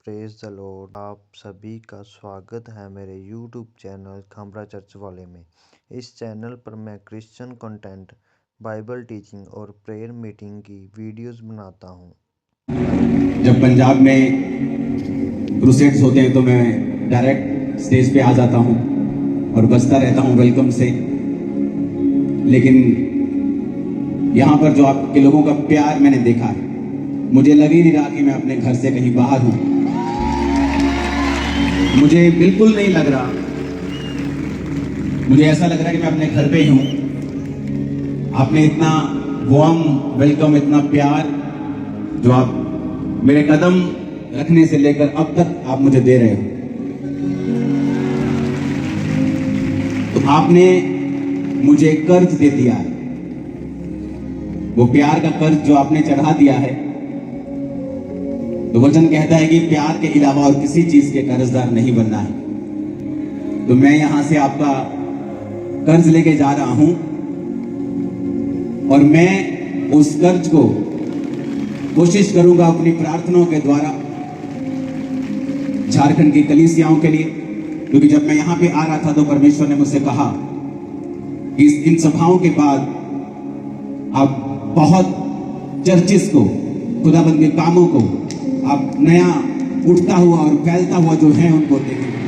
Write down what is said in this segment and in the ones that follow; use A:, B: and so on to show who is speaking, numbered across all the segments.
A: Praise the Lord. आप सभी का स्वागत है मेरे यूट्यूब चैनल खामरा चर्च वाले में। इस चैनल पर मैं क्रिश्चियन कंटेंट, बाइबल टीचिंग और प्रेयर मीटिंग की वीडियोस बनाता हूँ।
B: जब पंजाब में क्रूसेड्स होते हैं तो मैं डायरेक्ट स्टेज पे आ जाता हूँ और बजता रहता हूँ वेलकम से। लेकिन यहाँ पर जो आपके लोगों का प्यार मैंने देखा है, मुझे लग ही नहीं रहा कि मैं अपने घर से कहीं बाहर हूँ। मुझे बिल्कुल नहीं लग रहा, मुझे ऐसा लग रहा है कि मैं अपने घर पे ही हूँ। आपने इतना वार्म वेलकम, इतना प्यार जो आप मेरे कदम रखने से लेकर अब तक आप मुझे दे रहे हो, तो आपने मुझे कर्ज दे दिया है। वो प्यार का कर्ज जो आपने चढ़ा दिया है, तो वचन कहता है कि प्यार के अलावा और किसी चीज के कर्जदार नहीं बनना है। तो मैं यहां से आपका कर्ज लेके जा रहा हूं और मैं उस कर्ज को कोशिश करूंगा अपनी प्रार्थनाओं के द्वारा झारखंड की कलीसियाओं के लिए। क्योंकि जब मैं यहां पे आ रहा था तो परमेश्वर ने मुझसे कहा कि इन सभाओं के बाद आप बहुत चर्चिस को, खुदाबंद के कामों को आप नया उठता हुआ और फैलता हुआ जो है उनको देखेंगे।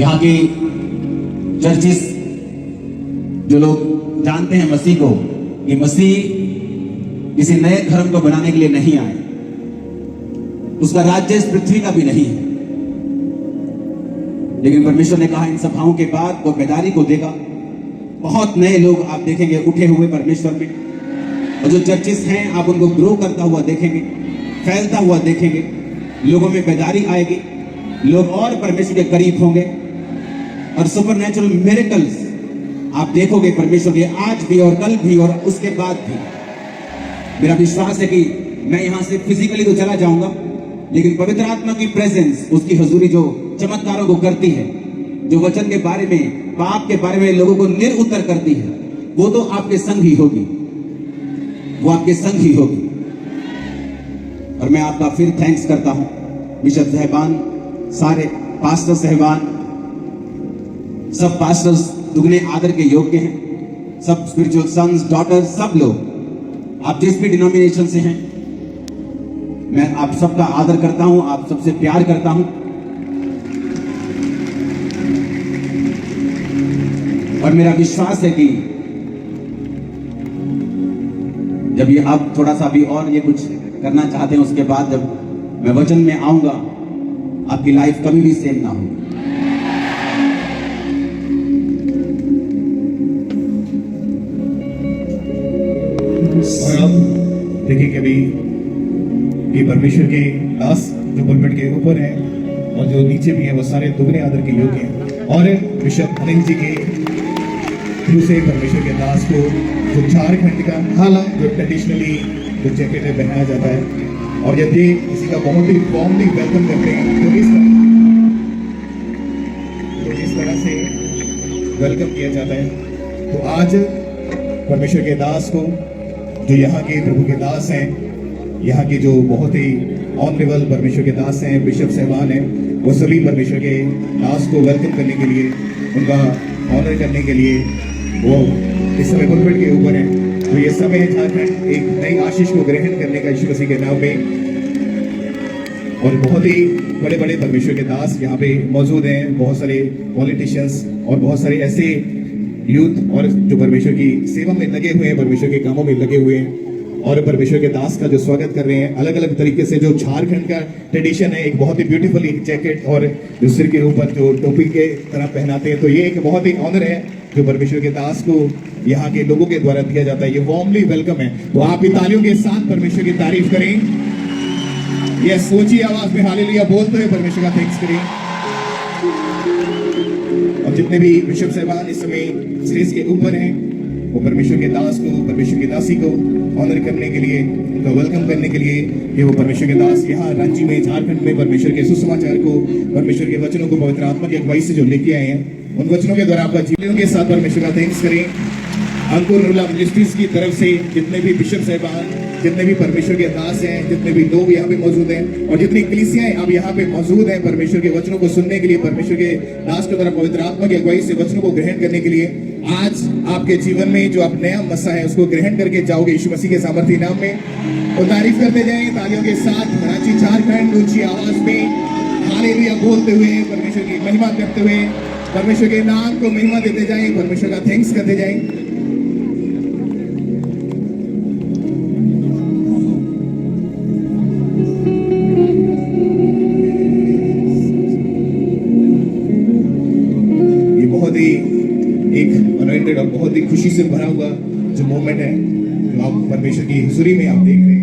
B: यहाँ के चर्चिस जो लोग जानते हैं मसीह को, कि मसीह किसी नए धर्म को बनाने के लिए नहीं आए, उसका राज्य इस पृथ्वी का भी नहीं है। लेकिन परमेश्वर ने कहा इन सभाओं के बाद वो बेदारी को देगा। बहुत नए लोग आप देखेंगे उठे हुए परमेश्वर में, और जो चर्चिस हैं आप उनको ग्रो करता हुआ देखेंगे, फैलता हुआ देखेंगे। लोगों में बेदारी आएगी, लोग और परमेश्वर के करीब होंगे और सुपरनैचुरल मिरेकल्स आप देखोगे परमेश्वर के आज भी और कल भी और उसके बाद भी। मेरा विश्वास है कि मैं यहां से फिजिकली तो चला जाऊंगा, लेकिन पवित्र आत्मा की प्रेजेंस, उसकी हुजूरी जो चमत्कारों को करती है, जो वचन के बारे में, पाप के बारे में लोगों को निरुत्तर करती है, वो तो आपके संग ही होगी, वो आपके संग ही होगी। और मैं आपका फिर थैंक्स करता हूं, बिशप साहिबान, सारे पास्टर साहिबान, सब पास्टर्स दुगने आदर के योग्य हैं, सब स्पिरिचुअल सन्स, डॉटर्स, सब लोग, आप जिस भी डिनोमिनेशन से हैं, मैं आप सबका आदर करता हूं, आप सबसे प्यार करता हूं। और मेरा विश्वास है कि जब ये आप थोड़ा सा भी और ये कुछ करना चाहते हैं, उसके बाद जब मैं वचन में आऊंगा, आपकी लाइफ कभी भी सेम ना हो।
C: और अब देखिए कि अभी ये परमेश्वर के दास जो पुलपिट के ऊपर हैं और जो नीचे भी हैं, वो सारे दुगने आदर के योग्य हैं। और बिशप अनिल जी के थ्रू से परमेश्वर के दास को जो झारखंड का जो ट्रेडिशनली जो जैकेट पहनाया जाता है, और यदि किसी का बहुत ही वार्मली वेलकम करते हैं तो इस तरह से वेलकम किया जाता है। तो आज परमेश्वर के दास को, जो यहाँ के प्रभु के दास हैं, यहाँ के जो बहुत ही ऑनरेबल परमेश्वर के दास हैं, बिशप साहिबान हैं, वो सभी परमेश्वर के दास को वेलकम करने के लिए, उनका ऑनर करने के लिए वो इस समय पुलपिट के ऊपर है। तो ये समय है झारखंड एक नई आशीष को ग्रहण करने का यीशु मसीह के नाम में। और बहुत ही बड़े बड़े परमेश्वर के दास यहाँ पे मौजूद हैं, बहुत सारे पॉलिटिशियंस और बहुत सारे ऐसे यूथ और जो परमेश्वर की सेवा में लगे हुए हैं, परमेश्वर के कामों में लगे हुए हैं, और परमेश्वर के दास का जो स्वागत कर रहे हैं अलग अलग तरीके से। जो झारखंड का ट्रेडिशन है, एक बहुत ही ब्यूटीफुल एक जैकेट और जो सिर के ऊपर जो टोपी के तरह पहनाते हैं, तो ये एक बहुत ही ऑनर है जो परमेश्वर के दास को यहाँ के लोगोलोगों के द्वारा दिया जाता है। ये वार्मली वेलकम है। तो आप भी तालियों के साथ परमेश्वर की तारीफ करें। ये सोची आवाज में हालेलुया बोलते हुए परमेश्वर का थैंक्स करें। और जितने भी बिशप साहिबान इस समय स्टेज के ऊपर हैं, वो परमेश्वर के दास को, परमेश्वर की दासी को ऑनर करने के लिए, उनका वेलकम करने के लिए, ये वो परमेश्वर के दास यहाँ रांची में, झारखंड में परमेश्वर के सुसमाचार को, परमेश्वर के वचनों को पवित्र आत्मा की अगुवाई से जो लेके आए हैं, उन वचनों के द्वारा आपका जीवन के साथ परमेश्वर का थैंक्स करें। अंकुर मिनिस्ट्रीज की तरफ से जितने भी बिशप साहिबान, जितने भी परमेश्वर के दास हैं, जितने भी लोग यहाँ पे मौजूद हैं और जितनी कलीसियां अब यहाँ पे मौजूद हैं परमेश्वर के वचनों को सुनने के लिए, परमेश्वर के दास के द्वारा पवित्र आत्मा की अगुवाई से वचनों को ग्रहण करने के लिए, आज आपके जीवन में जो आप नया मसा है उसको ग्रहण करके जाओगे यीशु मसीह के सामर्थी नाम में। तो तारीफ करते जाएं तालियों के साथ, रांची झारखंड ऊंची आवाज में हालेलुया बोलते हुए, परमेश्वर की महिमा करते हुए, परमेश्वर के नाम को महिमा देते जाएं, परमेश्वर का थैंक्स करते जाएं। ये बहुत ही एक अनॉइंटेड और बहुत ही खुशी से भरा हुआ जो मोमेंट है जो आप परमेश्वर की हुजूरी में आप देख रहे हैं।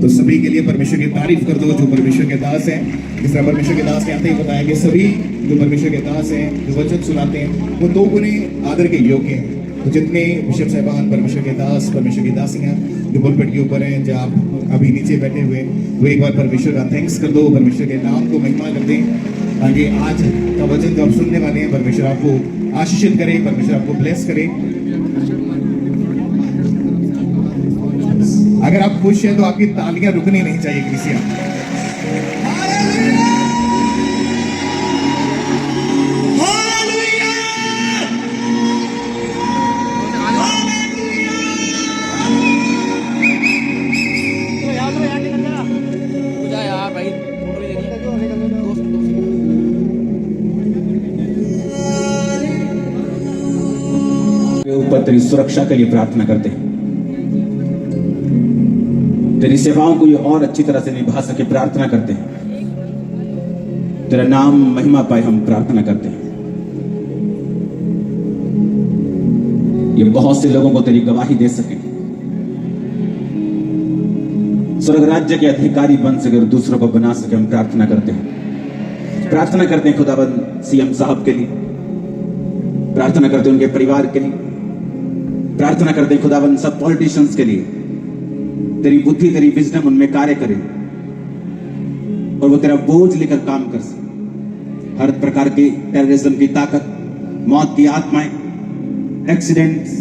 C: तो सभी के लिए परमेश्वर की तारीफ कर दो जो परमेश्वर के दास हैं। जिस तरह परमेश्वर के दास ने आते ही बताया कि सभी जो परमेश्वर के दास हैं, जो वचन सुनाते हैं, वो दो गुने आदर के योग्य हैं। तो जितने बिशप साहिबान, परमेश्वर के दास, परमेश्वर की दासियां जो पुलपिट के ऊपर हैं, जो आप अभी नीचे बैठे हुए, वो एक बार परमेश्वर का थैंक्स कर दो, परमेश्वर के नाम को महिमा कर दें, ताकि आज का वचन जो आप सुनने वाले हैं परमेश्वर आपको आशीषित करे, परमेश्वर आपको ब्लेस करे। अगर आप खुश हैं तो आपकी तालियां रुकनी नहीं चाहिए कलीसिया।
B: ऊपर तेरी सुरक्षा के लिए प्रार्थना करते हैं, तेरी सेवाओं को ये और अच्छी तरह से निभा सके प्रार्थना करते हैं, तेरा नाम महिमा पाए हम प्रार्थना करते हैं। ये बहुत से लोगों को तेरी गवाही दे सके, स्वर्ग राज्य के अधिकारी बन सके और दूसरों को बना सके, हम प्रार्थना करते हैं। प्रार्थना करते हैं खुदाबंद सीएम साहब के लिए, प्रार्थना करते हैं उनके परिवार के लिए, प्रार्थना करते हैं खुदाबंद सब पॉलिटिशियंस के लिए, तेरी बुद्धि, तेरी विजडम उनमें कार्य करे और वो तेरा बोझ लेकर काम कर सके। हर प्रकार की टेररिज्म की ताकत, मौत की आत्माएं, एक्सीडेंट्स,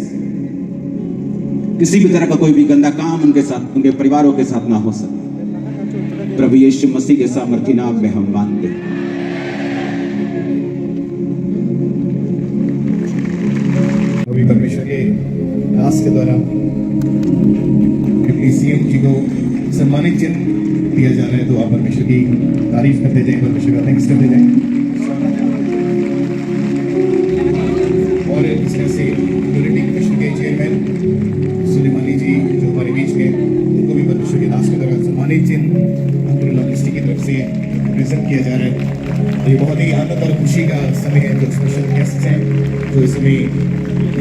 B: किसी भी तरह का कोई भी गंदा काम उनके साथ, उनके परिवारों के साथ ना हो सके। प्रभु यीशु मसीह के सामर्थी नाम में हम मानते हैं।
C: अभी परमेश्वर के दास के द्वारा सीएम जी को सम्मानित चिन्ह दिया जा रहा है, तो आप परमेश्वर की तारीफ करते जाएं, परमेश्वर का थैंक्स करते जाएं। और इस तरह से यूनिटी कमीशन के चेयरमैन सुलेमानी जी जो हमारे बीच में, उनको भी परमेश्वर के दास के द्वारा सम्मानित चिन्ह अब्दुल्ला मिस्त्री की तरफ से प्रेजेंट किया जा रहा है। ये बहुत ही आनंद और खुशी का समय है। जो स्पेशल गेस्ट हैं जो इस समय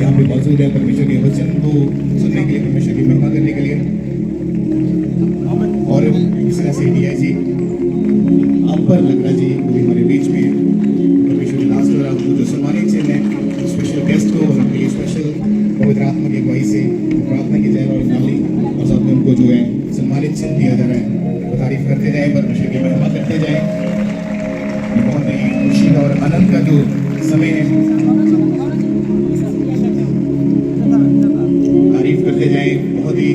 C: यहाँ पे मौजूद है परमेश्वर के वचन को सुनने के लिए, परमेश्वर की महिमा करने के लिए, और इस तरह से डीआईजी अंबर लकड़ा जी वो भी हमारे बीच में परमेश्वर के दास द्वारा जो सम्मानित चिन्ह है, स्पेशल गेस्ट को और उनके लिए स्पेशल पवित्र आत्मा की अगुवाई से प्रार्थना की जाए और नाली और साथ में उनको जो है सम्मानित चिन्ह दिया जा रहा है। तो तारीफ करते जाए, परमेश्वर की महिमा करते जाए। बहुत ही खुशी का और आनंद का जो समय है, तारीफ करते जाए। बहुत ही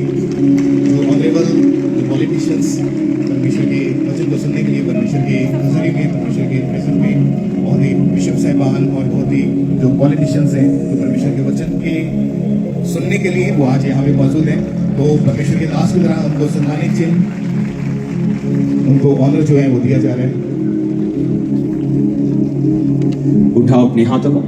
C: जो ऑनरेबल पॉलिटिशियंस परमेश्वर के वचन को सुनने के लिए, परमेश्वर के हुजूरी में, परमेश्वर के प्रेजेंस में, बहुत ही बिशप साहिबान और बहुत ही जो पॉलिटिशियंस हैं जो परमेश्वर के वचन के सुनने के लिए वो आज यहाँ पे मौजूद हैं। तो परमेश्वर के दास की तरह उनको सम्मानित चिन्ह, उनको ऑनर जो है वो दिया जा रहा है।
B: उठाओ अपने हाथों को,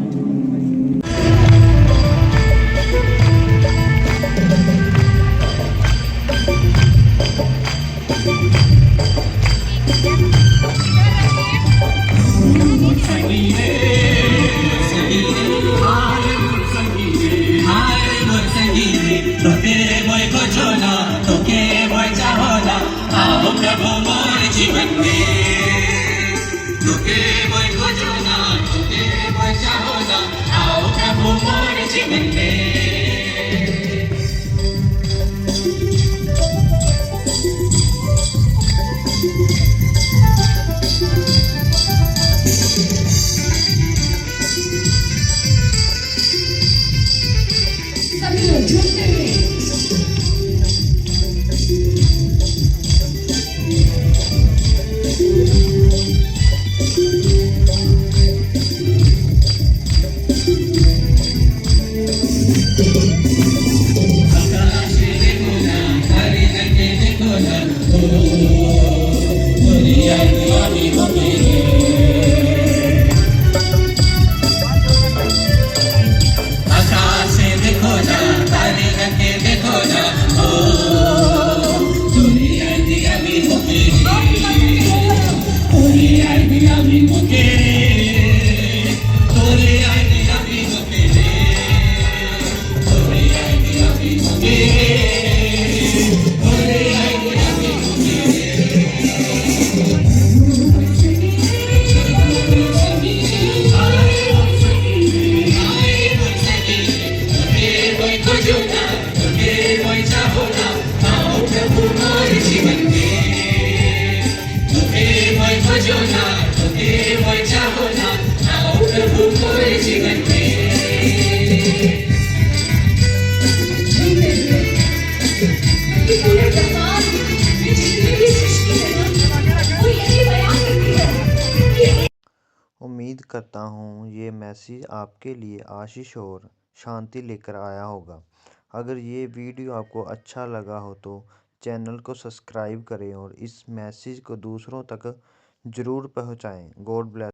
D: सभी लोग
A: उम्मीद करता हूँ ये मैसेज आपके लिए आशीष और शांति लेकर आया होगा। अगर ये वीडियो आपको अच्छा लगा हो तो चैनल को सब्सक्राइब करें और इस मैसेज को दूसरों तक ज़रूर पहुँचाएँ। God bless.